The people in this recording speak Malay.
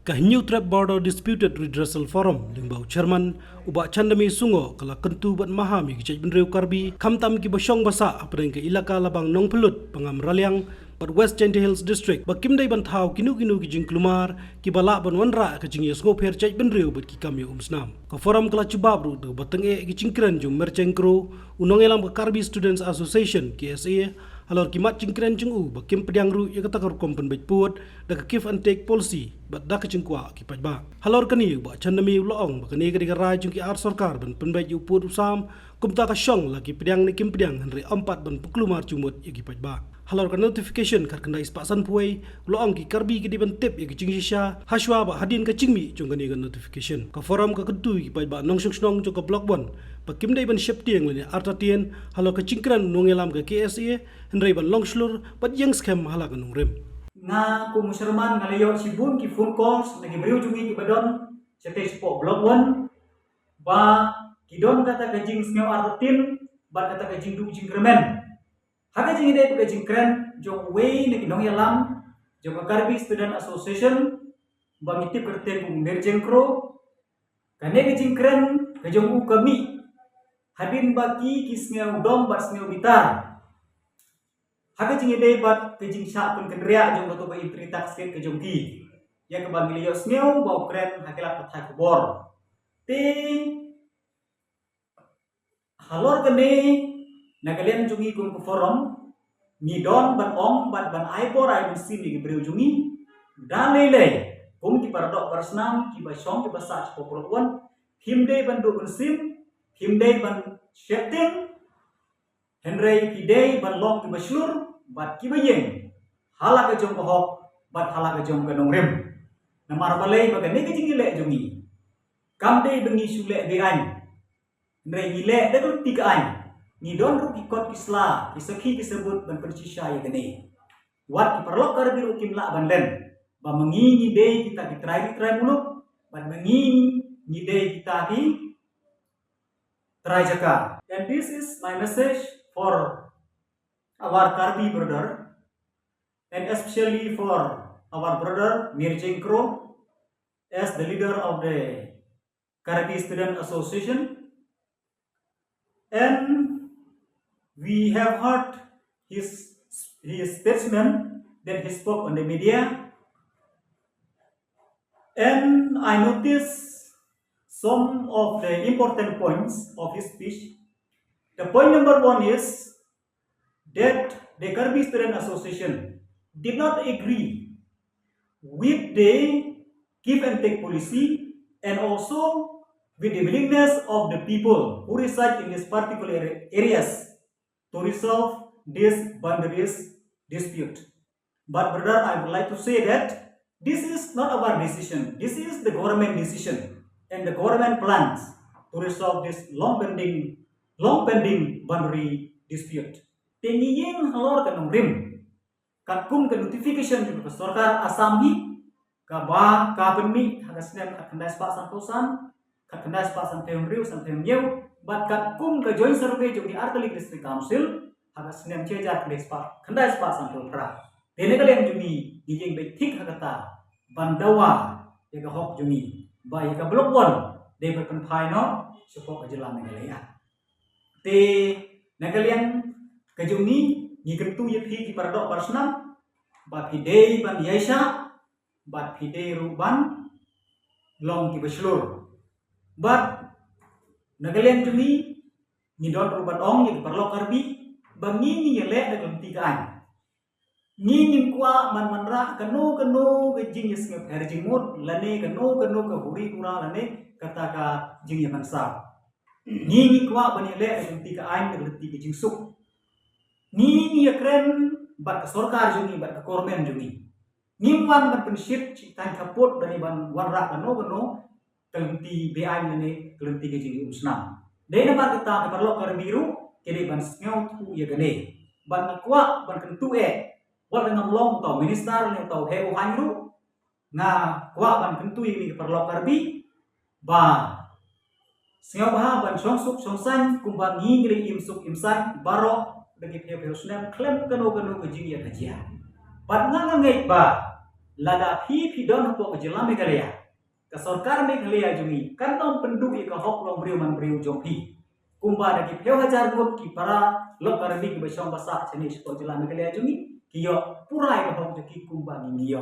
Kahinyu Trap Border Disputed Redressal Forum lingbau chairman ubak chandami sungo kala kentu bat mahami kicai benreu karbi kamtam ki basyong basa apring ke ilaka labang nong pelut pangam raliang bat West Genty Hills District bakim dai bantau kinu ki jing klumar ki bala ban wanra ke jing yesgo pher cai benreu bat ki kam yo umsnam ka forum kala chubab ru de bateng e ki cingkren jum mercengkro unong elam ka Karbi Students Association KSA halor kimat cingkren cungu bakim pediang ru ya kata kompen bet puat da ka give and take policy bat da ka cingkwa ki pajba halor kani ba chandami uloong ba kani ka rai cungki ar sarkar ban penbet yu put usam kumta ka syong lagi pediang ni kim pediang henry ampat ban puklumar cumut ya ki pajba halor ka notification kar kandai spasan puai uloong ki karbi ki diban tip ya ki cinghisha haswa ba hadin ka cingmi cung kani ka notification ka forum ka kedu ki pajba nong snong cung ka block 1 bakim dai ban shep tiang leni artatien halor ka cingkran nongelam ka KSA henry ban longslur bat yang scam halak nongrem nga kung musyaraman nga layo sibun ki phone calls nagi beriu jungi ki badon sete sport blog 1 ba kidon kata kajing sngaw artin ba kata kajing du jing kremen haga jing ide ka jing kren jong way nagi nong yalam jong Karbi Student Association ba ngitip kerten kung merjengkro kane ka jing kren ka jong u kami hadin baki ki sngaw dom ba sngaw bitar haga jing ide bat ke jing sha pun kendria jong to ba itrita sket ke jong ki ya ke bagi liyo sneu ba kren hakila patha ke bor te halor kene nagalian jungi kun ke forum ni don ban ong ban ai bor ai sin ni breu jungi dan lele kum ki paradok parsnam ki ba song ki ba sa popolon himde ban do kun sim himde ban setting Henry Pidei ban long ki baslur bat ki bayeng hala ka jong kohok bat hala ka jong kanong rem namar balai baga ne ka jingile jongi kam dei bengi sule be an Henry gile de tu tika an ni don ru ki kot kisla kisaki disebut ban percisya ya gene wat ki perlok kar biru kimla ban len ba mengi ni dei kita ki try muluk ban mengi ni dei kita ki try jaka and this is my message for our Karbi brother and especially for our brother Mir Jengkro as the leader of the Karbi Student Association, and we have heard his statement that he spoke on the media, and I noticed some of the important points of his speech. The point number 1 is that the Karbi Student Association did not agree with the give and take policy and also with the willingness of the people who reside in these particular areas to resolve this boundaries dispute. But brother, I would like to say that this is not our decision. This is the government decision and the government plans to resolve this long-pending boundary dispute. Teniyeng halor kanong rim kakum ke notification juga sarkar Assam hi ka ba ka benmi hagas nem kakandai spa santosan kakandai spa santem riu santem yeu bat kakum ke joint survey juga di Artalik District Council hagas nem ceja ke spa kandai spa santom pra dene kalian jumi dijeng betik hakata bandawa ya ka hok jumi ba ya ka blok 1 de berpenpai no support ke jelam ngalaya te nagalian kajungi ni kentu ye phi ki paradok parsnam bat hidei ban yaisa bat hidei ruban long ki beslur bat nagalian jumi ni don ruban ong ye parlok Karbi bangi ni le da kelti kan ni nim kwa man manra kanu ke jing yes ngap har jing mut lane kanu ke huri kura lane kata ka jing ye mansa ni kwa bani le da kelti ka ain da kelti ke jing suk ni keren bat sarkar jungi bat kormen jungi nimwan bat penship citan kaput dari ban warra kano kelenti bean ne kelenti ke jing usnam dena bat kita perlo kar biru kede ban sngaw tu ya gane ban kwa ban kentu wal ngam long to minister ne to heu hanru na kwa ban kentu ini perlo karbi ba sngaw ha ban song sup song san kumba ngingri imsuk imsan baro bagi pihak-pihak Sudan klaim kanu ke jing ya kajia bat ngangai ba lada phi don po jela Meghalaya ka sarkar Meghalaya jungi kanom penduduk ka hok long briu man briu jompi kumba dagi pheu hajar gut ki para lok karbi ki basong basa chani po jela Meghalaya jungi kiyo purai ka hok ki kumba ni niyo